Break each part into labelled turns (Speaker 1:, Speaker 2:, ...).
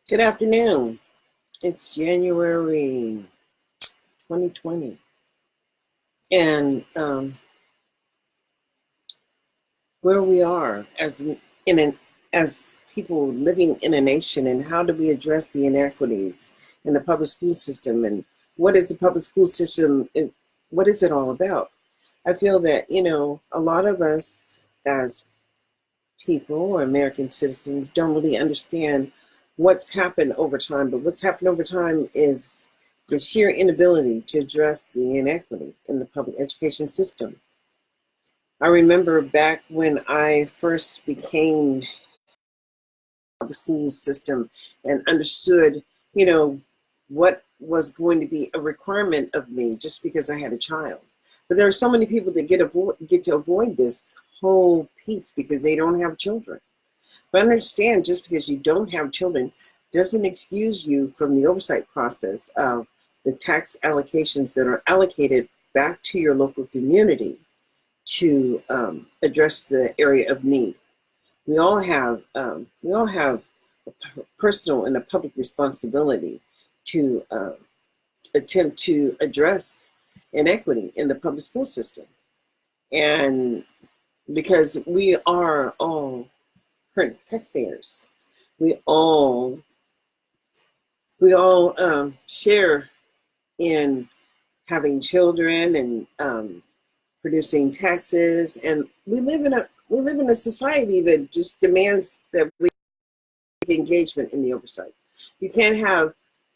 Speaker 1: Good afternoon. It's January 2020. And where we are as people living in a nation, and how do we address the inequities in the public school system, and what is the public school system, what is it all about? I feel that, a lot of us as people or American citizens don't really understand what's happened over time. But what's happened over time is the sheer inability to address the inequity in the public education system. I remember back when I first became public school system and understood, what was going to be a requirement of me just because I had a child. But there are so many people that get to avoid this whole piece because they don't have children. But understand, just because you don't have children doesn't excuse you from the oversight process of the tax allocations that are allocated back to your local community to address the area of need. We all have a personal and a public responsibility to attempt to address inequity in the public school system, and because we are all current taxpayers, we all share in having children and producing taxes, and we live in a society that just demands that we take engagement in the oversight. You can't have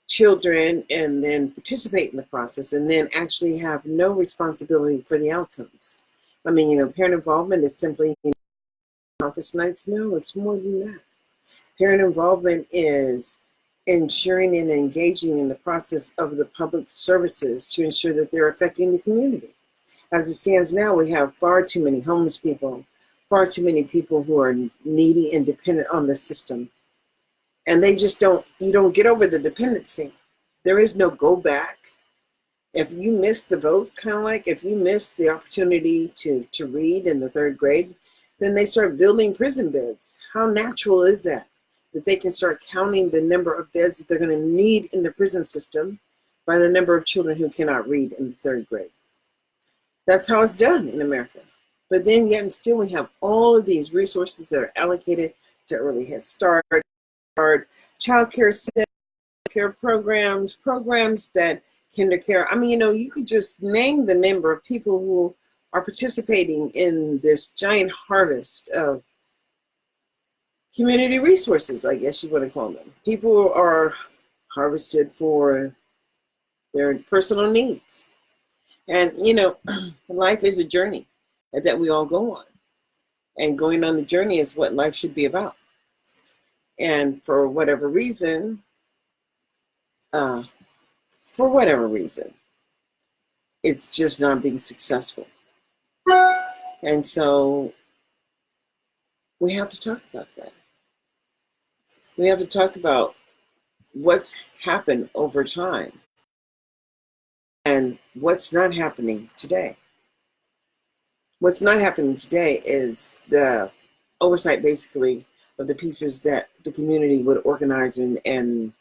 Speaker 1: children and then participate in the process and then actually have no responsibility for the outcomes. I mean, parent involvement is simply conference nights. No, it's more than that. Parent involvement is ensuring and engaging in the process of the public services to ensure that they're affecting the community. As it stands now, we have far too many homeless people, far too many people who are needy and dependent on the system. And you don't get over the dependency. There is no go back. If you miss the vote, kind of like if you miss the opportunity to read in the third grade, then they start building prison beds. How natural is that? That they can start counting the number of beds that they're going to need in the prison system by the number of children who cannot read in the third grade. That's how it's done in America. But then yet and still we have all of these resources that are allocated to early Head Start, child care programs that kinder care. I mean, you could just name the number of people who are participating in this giant harvest of community resources, I guess you want to call them. People are harvested for their personal needs. And, life is a journey that we all go on. And going on the journey is what life should be about. And for whatever reason, it's just not being successful. And so we have to talk about that. We have to talk about what's happened over time and what's not happening today. What's not happening today is the oversight, basically, of the pieces that the community would organize and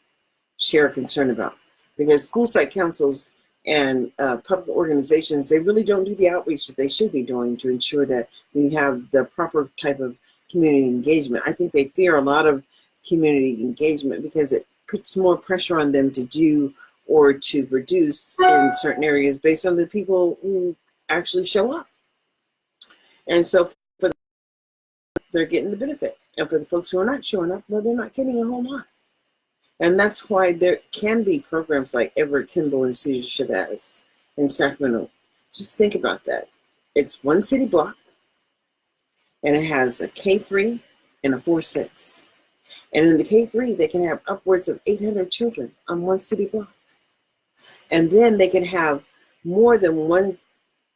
Speaker 1: share concern about. Because school site councils and public organizations, they really don't do the outreach that they should be doing to ensure that we have the proper type of community engagement. I think they fear a lot of community engagement because it puts more pressure on them to do or to produce in certain areas based on the people who actually show up. And so they're getting the benefit. And for the folks who are not showing up, well, they're not getting a whole lot. And that's why there can be programs like Everett Kimball and Cesar Chavez in Sacramento. Just think about that. It's one city block, and it has a K3 and a 4-6. And in the K3, they can have upwards of 800 children on one city block. And then they can have more than one,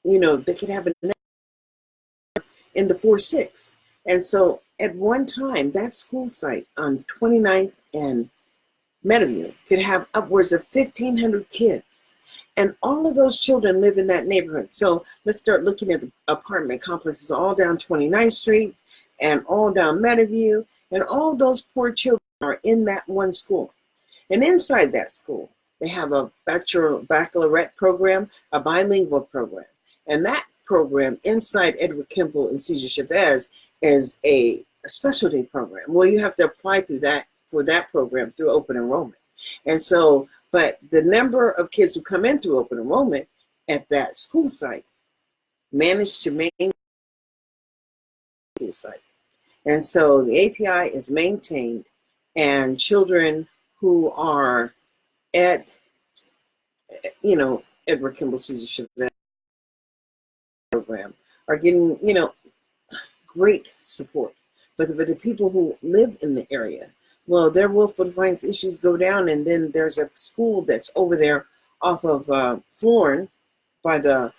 Speaker 1: they can have in the 4-6. And so at one time, that school site on 29th and Meadowview could have upwards of 1,500 kids. And all of those children live in that neighborhood. So let's start looking at the apartment complexes all down 29th Street and all down Meadowview. And all those poor children are in that one school. And inside that school, they have a baccalaureate program, a bilingual program. And that program inside Edward Kimball and Cesar Chavez is a specialty program. Well, you have to apply for that program through open enrollment. And so, but the number of kids who come in through open enrollment at that school site manage to maintain school site. And so the API is maintained, and children who are at, Edward Kimball Cesar Chavez program are getting, great support. But for the people who live in the area, well, their willful defiance issues go down, and then there's a school that's over there off of Florin by the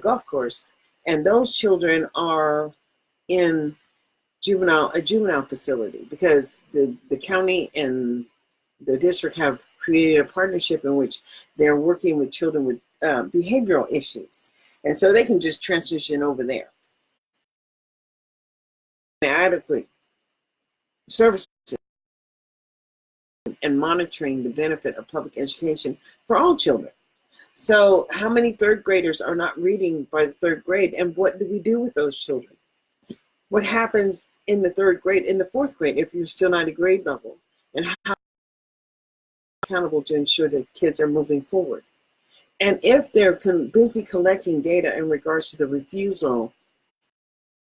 Speaker 1: golf course, and those children are in a juvenile facility because the county and the district have created a partnership in which they're working with children with behavioral issues, and so they can just transition over there. Adequate services and monitoring the benefit of public education for all children. So how many third graders are not reading by the third grade, and what do we do with those children? What happens in the third grade, in the fourth grade, if you're still not at grade level, and how accountable to ensure that kids are moving forward? And if they're busy collecting data in regards to the refusal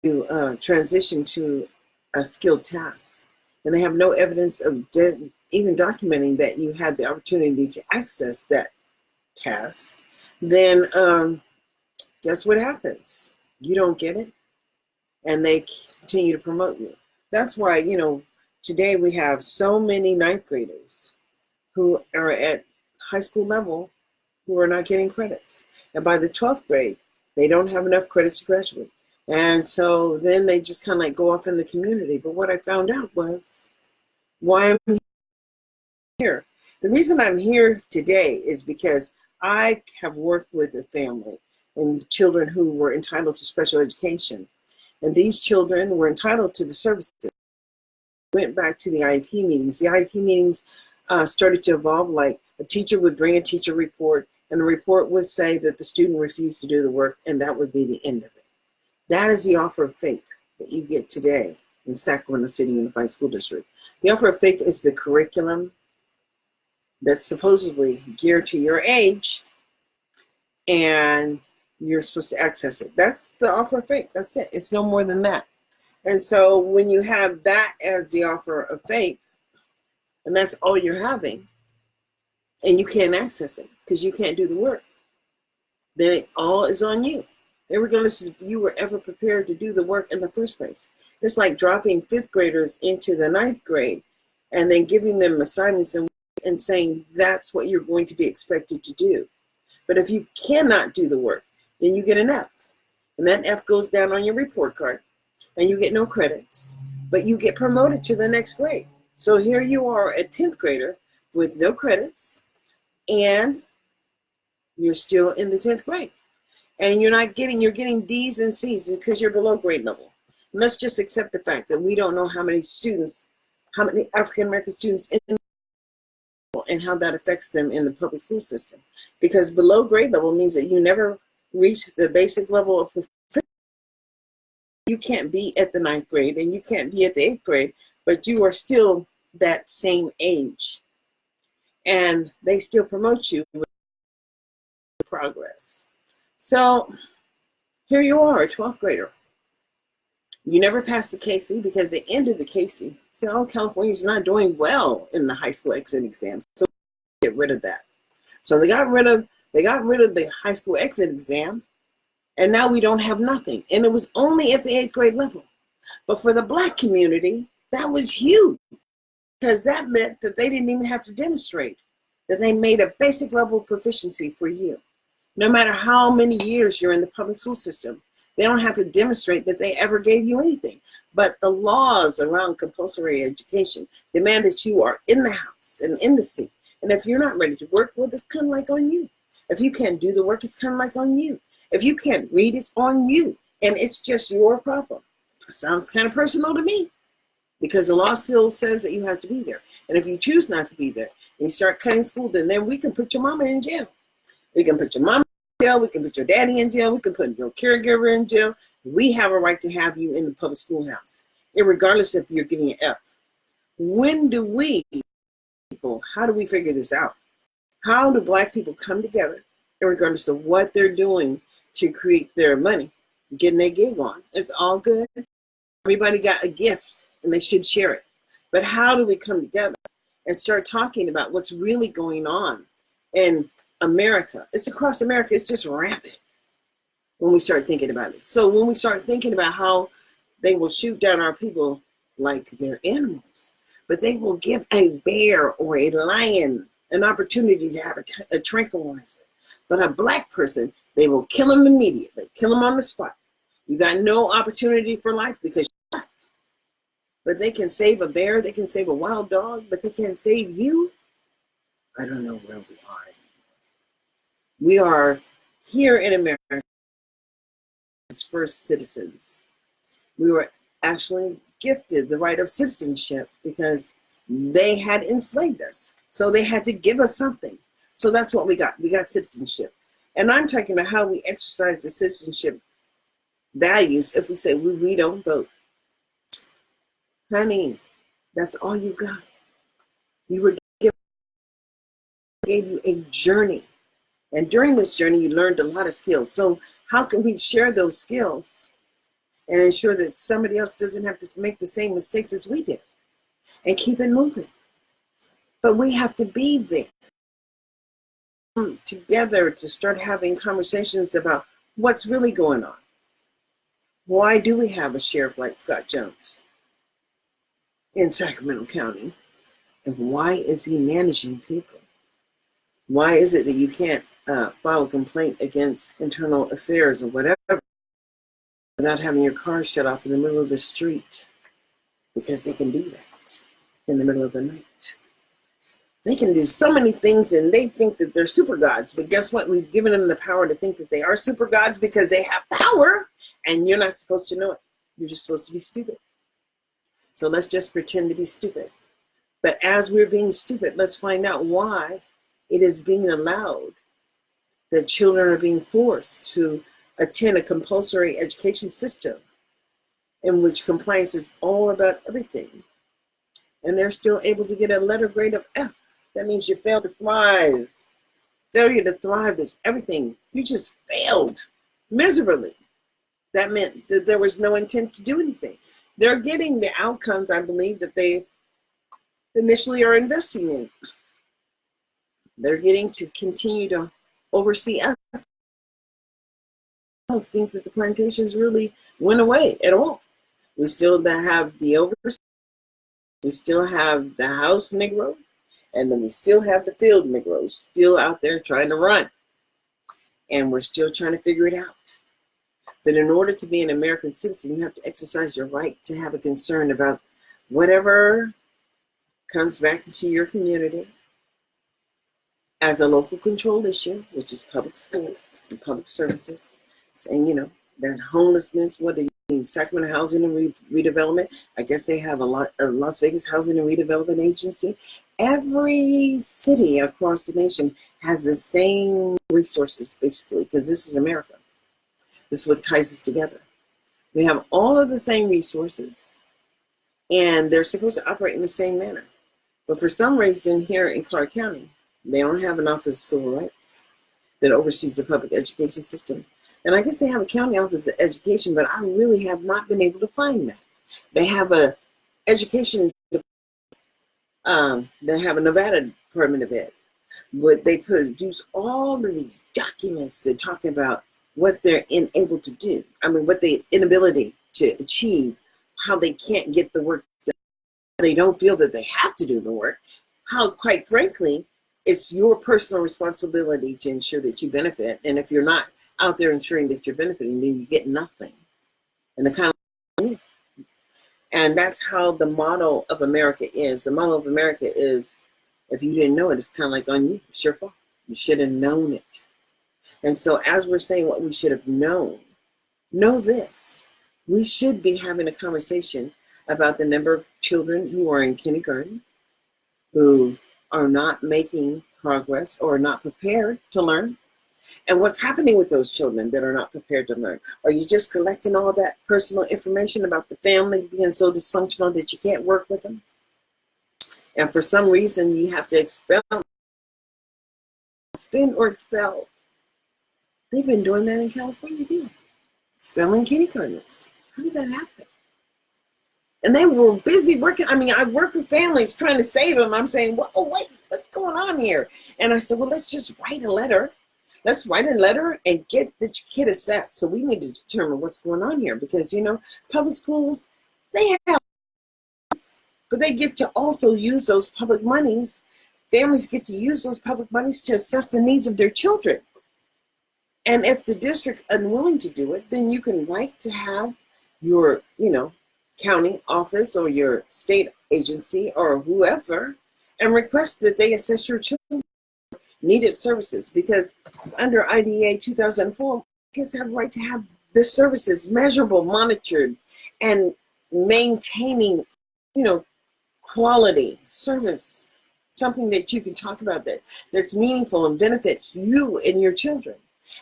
Speaker 1: to transition to a skilled task, and they have no evidence of even documenting that you had the opportunity to access that task, then guess what happens? You don't get it, and they continue to promote you. That's why, today we have so many ninth graders who are at high school level who are not getting credits. And by the 12th grade, they don't have enough credits to graduate. And so then they just kind of like go off in the community. But what I found out was why I'm here. The reason I'm here today is because I have worked with a family and children who were entitled to special education. And these children were entitled to the services. Went back to the IEP meetings. The IEP meetings started to evolve, like a teacher would bring a teacher report, and the report would say that the student refused to do the work, and that would be the end of it. That is the offer of faith that you get today in Sacramento City Unified School District. The offer of faith is the curriculum that's supposedly geared to your age, and you're supposed to access it. That's the offer of faith. That's it. It's no more than that. And so when you have that as the offer of faith, and that's all you're having, and you can't access it because you can't do the work, then it all is on you, regardless if you were ever prepared to do the work in the first place. It's like dropping fifth graders into the ninth grade and then giving them assignments and saying that's what you're going to be expected to do. But if you cannot do the work, then you get an F. And that F goes down on your report card, and you get no credits, but you get promoted to the next grade. So here you are, a 10th grader with no credits, and you're still in the 10th grade. And you're getting D's and C's because you're below grade level. And let's just accept the fact that we don't know how many African-American students in and how that affects them in the public school system. Because below grade level means that you never reach the basic level of proficiency. You can't be at the 9th grade and you can't be at the 8th grade, but you are still that same age. And they still promote you with progress. So here you are, a 12th grader. You never passed the KC because they ended the KC. So California's not doing well in the high school exit exams. So get rid of that. So they got rid of the high school exit exam, and now we don't have nothing. And it was only at the 8th grade level. But for the Black community, that was huge because that meant that they didn't even have to demonstrate that they made a basic level of proficiency for you. No matter how many years you're in the public school system, they don't have to demonstrate that they ever gave you anything. But the laws around compulsory education demand that you are in the house and in the seat. And if you're not ready to work, well, it's kind of like on you. If you can't do the work, it's kind of like on you. If you can't read, it's on you. And it's just your problem. Sounds kind of personal to me. because the law still says that you have to be there. And if you choose not to be there and you start cutting school, then we can put your mama in jail. We can put your mama in jail. We can put your daddy in jail. We can put your caregiver in jail. We have a right to have you in the public schoolhouse, regardless if you're getting an F. When do we, people, how do we figure this out? How do Black people come together, regardless of what they're doing to create their money, getting their gig on? It's all good. Everybody got a gift and they should share it. But how do we come together and start talking about what's really going on in America? It's across America. It's just rampant when we start thinking about it. So when we start thinking about how they will shoot down our people like they're animals, but they will give a bear or a lion an opportunity to have a tranquilizer. But a Black person, they will kill him immediately, kill him on the spot. You got no opportunity for life because you're shot. But they can save a bear, they can save a wild dog, but they can't save you. I don't know where we are anymore. We are here in America as first citizens. We were actually gifted the right of citizenship because they had enslaved us. So they had to give us something. So that's what we got. We got citizenship. And I'm talking about how we exercise the citizenship values if we say we don't vote. Honey, that's all you got. We were gave you a journey. And during this journey, you learned a lot of skills. So how can we share those skills and ensure that somebody else doesn't have to make the same mistakes as we did and keep it moving? But we have to be there together to start having conversations about what's really going on. Why do we have a sheriff like Scott Jones in Sacramento County? And why is he managing people? Why is it that you can't file a complaint against internal affairs or whatever without having your car shut off in the middle of the street? Because they can do that in the middle of the night. They can do so many things and they think that they're super gods. But guess what? We've given them the power to think that they are super gods because they have power and you're not supposed to know it. You're just supposed to be stupid. So let's just pretend to be stupid. But as we're being stupid, let's find out why it is being allowed that children are being forced to attend a compulsory education system in which compliance is all about everything. And they're still able to get a letter grade of F. That means you failed to thrive. Failure to thrive is everything. You just failed miserably. That meant that there was no intent to do anything. They're getting the outcomes, I believe, that they initially are investing in. They're getting to continue to oversee us. I don't think that the plantations really went away at all. We still have the overseas. We still have the house Negro. And then we still have the field Negroes still out there trying to run. And we're still trying to figure it out. But in order to be an American citizen, you have to exercise your right to have a concern about whatever comes back into your community as a local control issue, which is public schools and public services. And, you know, that homelessness, what they need, Sacramento Housing and Redevelopment. I guess they have a Las Vegas Housing and Redevelopment Agency. Every city across the nation has the same resources, basically, because this is America. This is what ties us together. We have all of the same resources, and they're supposed to operate in the same manner. But for some reason here in Clark County, they don't have an Office of Civil Rights that oversees the public education system. And I guess they have a county office of education, but I really have not been able to find that. They have a education, they have a Nevada Department of Ed, but they produce all of these documents that talk about what they're unable to do. I mean, what the inability to achieve, how they can't get the work done. They don't feel that they have to do the work. How, quite frankly, it's your personal responsibility to ensure that you benefit. And if you're not out there ensuring that you're benefiting, then you get nothing. And the kind of, and that's how the model of America is. The model of America is, if you didn't know it, it's kind of like on you. It's your fault. You should have known it. And so as we're saying what we should have known, know this. We should be having a conversation about the number of children who are in kindergarten who are not making progress or not prepared to learn. And what's happening with those children that are not prepared to learn? Are you just collecting all that personal information about the family being so dysfunctional that you can't work with them? And for some reason, you have to expel, suspend or expel. They've been doing that in California too. Expelling kindergartners. How did that happen? And they were busy working. I mean, I work with families trying to save them. I'm saying, well, oh, wait, what's going on here? And I said, well, let's just write a letter. Let's write a letter and get the kid assessed. So we need to determine what's going on here because, you know, public schools, they have, but they get to also use those public monies. Families get to use those public monies to assess the needs of their children. And if the district's unwilling to do it, then you can write to have your, you know, county office or your state agency or whoever and request that they assess your children needed services, because under IDEA 2004, kids have a right to have the services measurable, monitored, and maintaining, you know, quality service, something that you can talk about that's meaningful and benefits you and your children.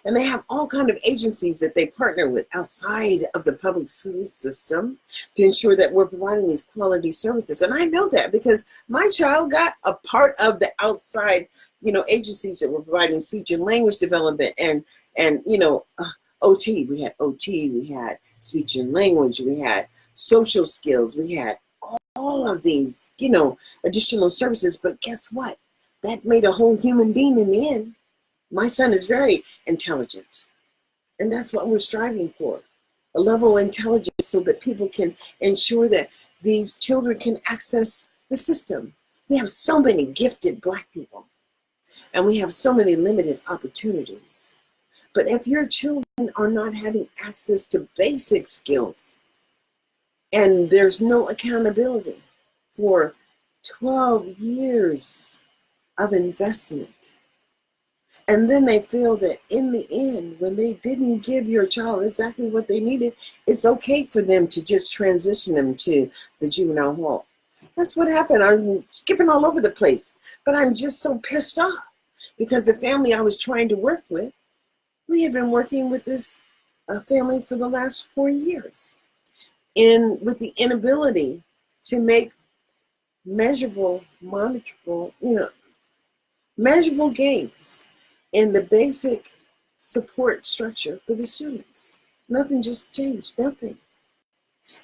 Speaker 1: And they have all kinds of agencies that they partner with outside of the public school system to ensure that we're providing these quality services. And I know that because my child got a part of the outside, you know, agencies that were providing speech and language development and you know, OT. We had OT, we had speech and language, we had social skills, we had all of these, you know, additional services. But guess what? That made a whole human being in the end. My son is very intelligent, and that's what we're striving for, a level of intelligence so that people can ensure that these children can access the system. We have so many gifted Black people, and we have so many limited opportunities. But if your children are not having access to basic skills, and there's no accountability for 12 years of investment, and then they feel that in the end, when they didn't give your child exactly what they needed, it's okay for them to just transition them to the juvenile hall. That's what happened. I'm skipping all over the place, but I'm just so pissed off because the family I was trying to work with, we had been working with this family for the last 4 years. And with the inability to make measurable, monitorable, you know, measurable gains in the basic support structure for the students. Nothing just changed, nothing.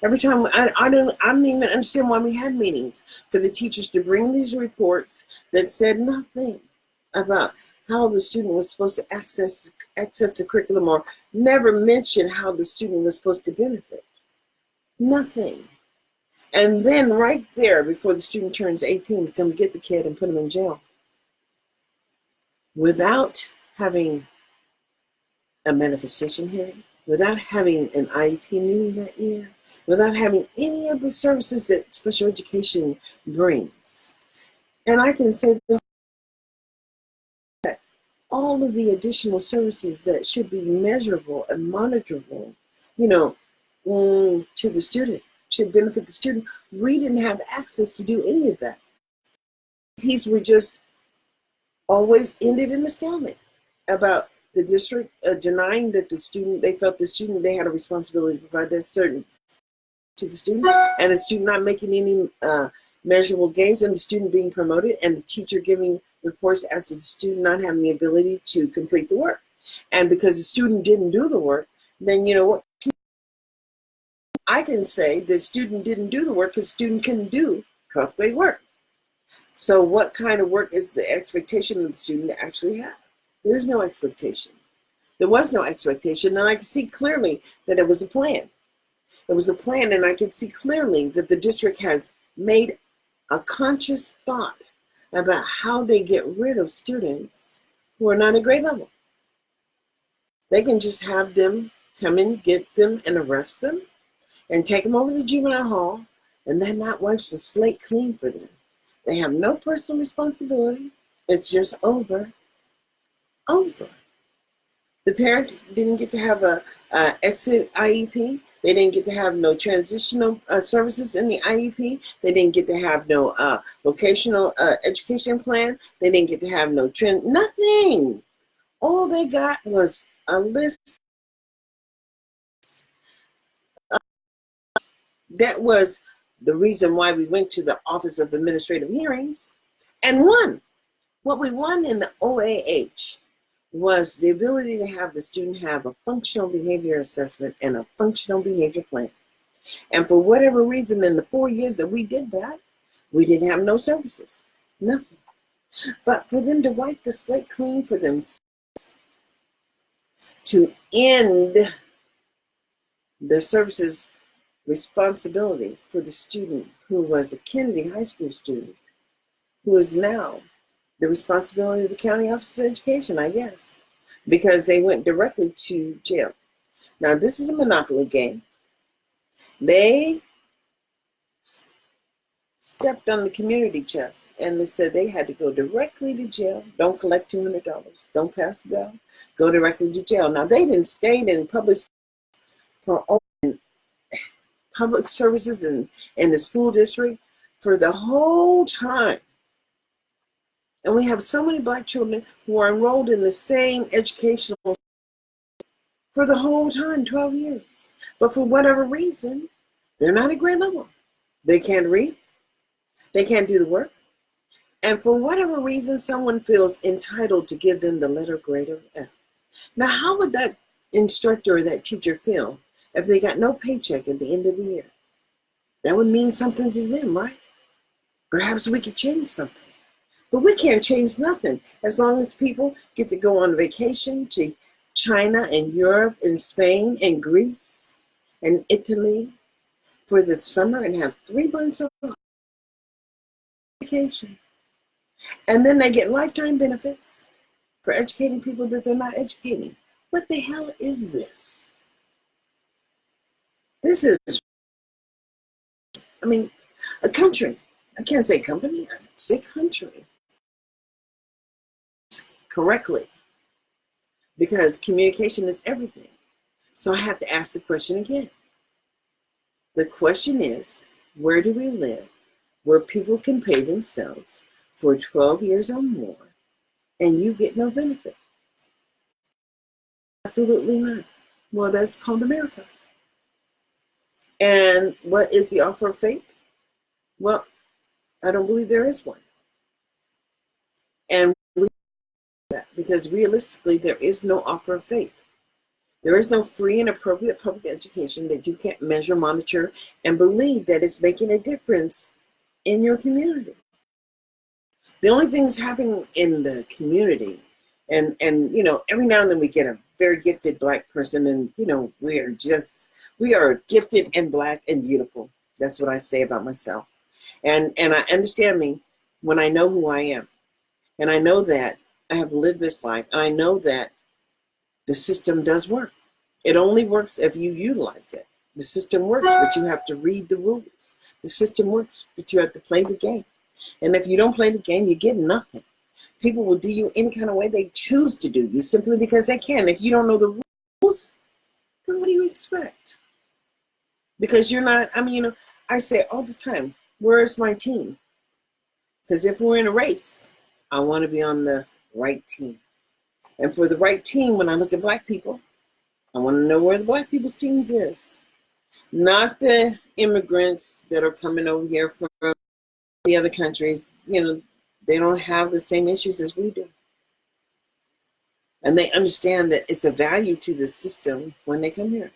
Speaker 1: Every time, I don't even understand why we had meetings for the teachers to bring these reports that said nothing about how the student was supposed to access the curriculum, or never mention how the student was supposed to benefit. Nothing. And then right there, before the student turns 18, to come get the kid and put him in jail. Without having a manifestation hearing, without having an IEP meeting that year, without having any of the services that special education brings. And I can say that all of the additional services that should be measurable and monitorable, you know, to the student, should benefit the student, we didn't have access to do any of that. These were just always ended in a stalemate about the district denying that the student, they felt the student, they had a responsibility to provide that certain to the student, and the student not making any measurable gains, and the student being promoted, and the teacher giving reports as to the student not having the ability to complete the work. And because the student didn't do the work, then you know what? I can say the student didn't do the work because the student couldn't do 12th grade work. So what kind of work is the expectation of the student to actually have? There's no expectation. There was no expectation, and I could see clearly that it was a plan. It was a plan, and I could see clearly that the district has made a conscious thought about how they get rid of students who are not at grade level. They can just have them come in, get them, and arrest them, and take them over to the juvenile hall, and then that wipes the slate clean for them. They have no personal responsibility. It's just over. The parent didn't get to have a exit IEP. They didn't get to have no transitional services in the IEP. They didn't get to have no vocational education plan. They didn't get to have no nothing. All they got was a list. That was the reason why we went to the Office of Administrative Hearings and won. What we won in the OAH was the ability to have the student have a functional behavior assessment and a functional behavior plan. And for whatever reason, in the 4 years that we did that, we didn't have no services, nothing. But for them to wipe the slate clean for themselves, to end the services responsibility for the student who was a Kennedy High School student, who is now the responsibility of the County Office of Education, I guess, because they went directly to jail. Now, this is a monopoly game. They stepped on the community chest and they said they had to go directly to jail. Don't collect $200. Don't pass it out. Go directly to jail. Now, they didn't stay in public for public services in the school district for the whole time. And we have so many Black children who are enrolled in the same educational for the whole time, 12 years. But for whatever reason, they're not at grade level. They can't read. They can't do the work. And for whatever reason, someone feels entitled to give them the letter grade of F. Now, how would that instructor or that teacher feel if they got no paycheck at the end of the year? That would mean something to them, right? Perhaps we could change something. But we can't change nothing as long as people get to go on vacation to China and Europe and Spain and Greece and Italy for the summer and have 3 months of vacation. And then they get lifetime benefits for educating people that they're not educating. What the hell is this? This is, a country. I can't say company, I say country. Correctly, because communication is everything. So I have to ask the question again. The question is, where do we live where people can pay themselves for 12 years or more and you get no benefit? Absolutely not. Well, that's called America. And what is the offer of fate? Well, I don't believe there is one. And because realistically, there is no offer of fate. There is no free and appropriate public education that you can't measure, monitor, and believe that it's making a difference in your community. The only things happening in the community, and every now and then we get a very gifted Black person, and we are gifted and Black and beautiful. That's what I say about myself. And I understand me when I know who I am. And I know that I have lived this life. And I know that the system does work. It only works if you utilize it. The system works, but you have to read the rules. The system works, but you have to play the game. And if you don't play the game, you get nothing. People will do you any kind of way they choose to do you simply because they can. If you don't know the rules, then what do you expect? Because you're not, I say all the time, where's my team? Because if we're in a race, I want to be on the right team. And for the right team, when I look at Black people, I want to know where the Black people's teams is. Not the immigrants that are coming over here from the other countries. They don't have the same issues as we do. And they understand that it's a value to the system when they come here.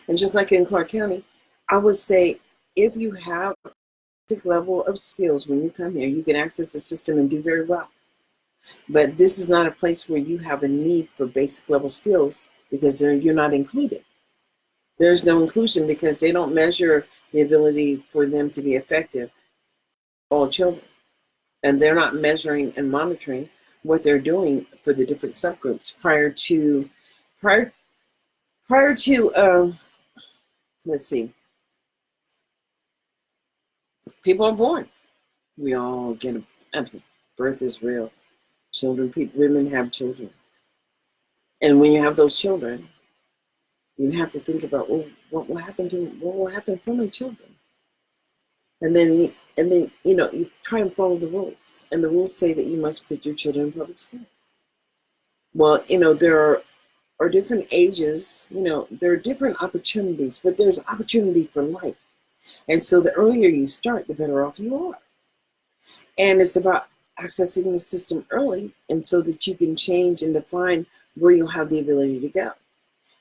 Speaker 1: And just like in Clark County, I would say if you have a basic level of skills when you come here, you can access the system and do very well. But this is not a place where you have a need for basic level skills because you're not included. There's no inclusion because they don't measure the ability for them to be effective, all children. And they're not measuring and monitoring what they're doing for the different subgroups prior to let's see, people are born. We all get birth is real. Women have children. And when you have those children, you have to think about, well, what will happen for my children? And then you try and follow the rules. And the rules say that you must put your children in public school. Well, there are different ages, there are different opportunities, but there's opportunity for life. And so the earlier you start, the better off you are. And it's about accessing the system early, and so that you can change and define where you'll have the ability to go.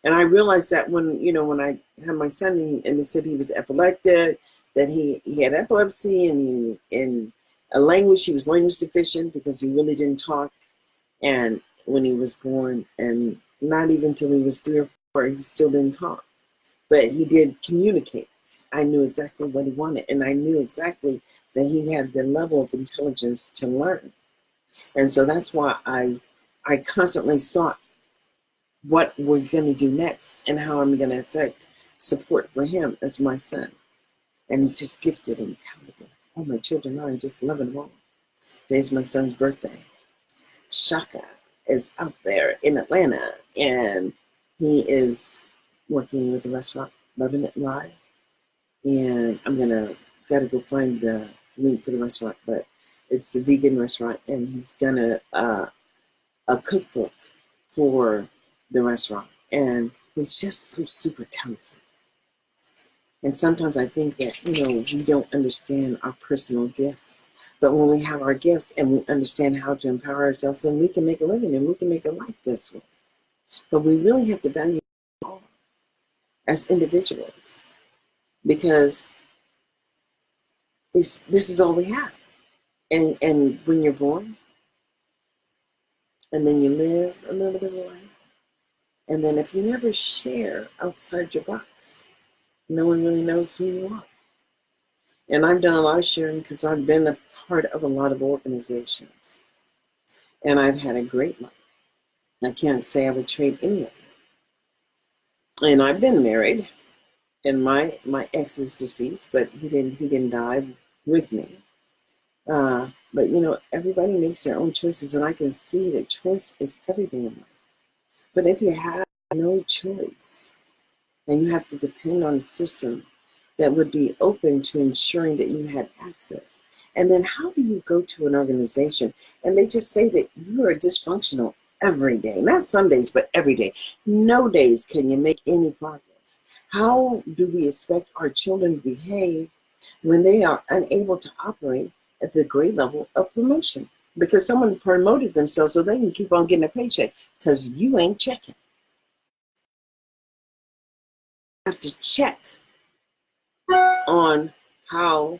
Speaker 1: And I realized that when I had my son, and they said he was epileptic, that he had epilepsy, and in a language, he was language deficient because he really didn't talk. And when he was born, and not even till he was 3 or 4, he still didn't talk. But he did communicate. I knew exactly what he wanted, and I knew exactly that he had the level of intelligence to learn. And so that's why I constantly sought what we're going to do next and how I'm going to affect support for him as my son. And he's just gifted and talented. All my children are, and just loving them all. Today's my son's birthday. Shaka is out there in Atlanta, and he is working with the restaurant Loving It Live. And I'm gotta go find the link for the restaurant, but it's a vegan restaurant, and he's done a cookbook for the restaurant, and he's just so super talented. And sometimes I think that we don't understand our personal gifts, but when we have our gifts and we understand how to empower ourselves, then we can make a living and we can make a life this way. But we really have to value all as individuals, because this is all we have. And when you're born, and then you live a little bit of life, and then if you never share outside your box, no one really knows who you are. And I've done a lot of sharing because I've been a part of a lot of organizations, and I've had a great life. I can't say I would trade any of it. And I've been married, and my ex is deceased, but he didn't die with me. But everybody makes their own choices, and I can see that choice is everything in life. But if you have no choice, and you have to depend on a system that would be open to ensuring that you had access, and then how do you go to an organization and they just say that you are dysfunctional every day? Not some days, but every day. No days can you make any progress. How do we expect our children to behave when they are unable to operate at the grade level of promotion? Because someone promoted themselves so they can keep on getting a paycheck, because you ain't checking. You have to check on how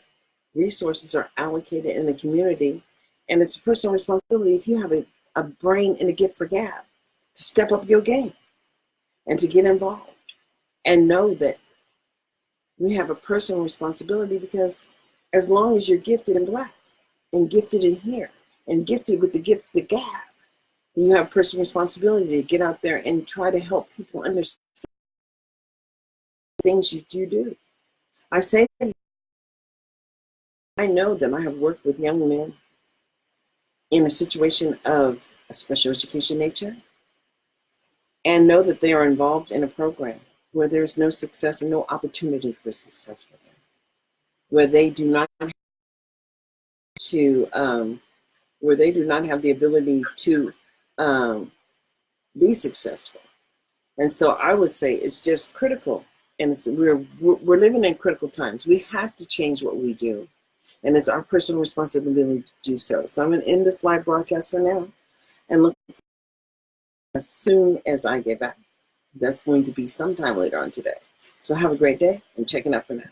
Speaker 1: resources are allocated in the community, and it's a personal responsibility, if you have a brain and a gift for gab, to step up your game and to get involved, and know that we have a personal responsibility, because as long as you're gifted in Black and gifted in here and gifted with the gift, the gab, then you have personal responsibility to get out there and try to help people understand things you do. I say, I know that I have worked with young men in a situation of a special education nature, and know that they are involved in a program where there's no success and no opportunity for success for them, where they do not have the ability to be successful. And so I would say it's just critical, and we're living in critical times. We have to change what we do, and it's our personal responsibility to do so. So I'm going to end this live broadcast for now, and look as soon as I get back. That's going to be sometime later on today. So have a great day, and check it out for now.